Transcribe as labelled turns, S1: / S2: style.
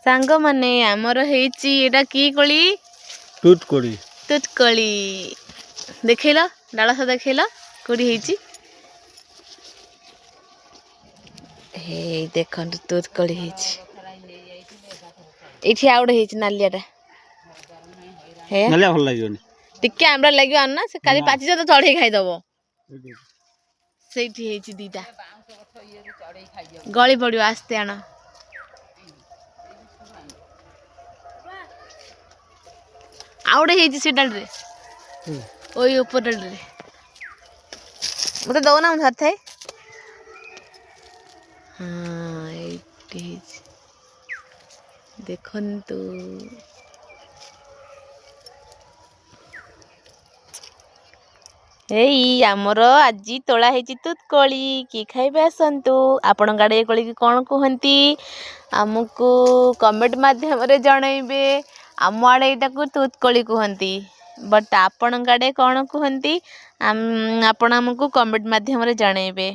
S1: सांग माने आमर हेची एटा की कोली
S2: तुतकोली
S1: तुतकोली देखैला डाला सा देखैला कोडी हेची हे देखन तुतकोली हेची एठी आउड हेची नालियाटा हे
S2: नालिया भल लागियोनी
S1: टिके आमरा लागियो आन ना से काली पाची जा तो चढ़े खाइ दबो सेठी हेची दीटा गली पड़ियो आस्ते आना आउडे हेची से डाल रे ओई ऊपर डाल रे मते दो ना हम थाए हां एठी हेची देखन तो एई आमर आज तोला हेची तुतकोली की खाइबे आसंतु आपण गाडे कोली की कोन कहंती हमकु कमेंट माध्यम रे जणाइबे आम आड़े एटा को तुतकोली कहंती बट आपण गाडे कोन कहंती आपण हमकु कमेंट माध्यम रे जणाइबे।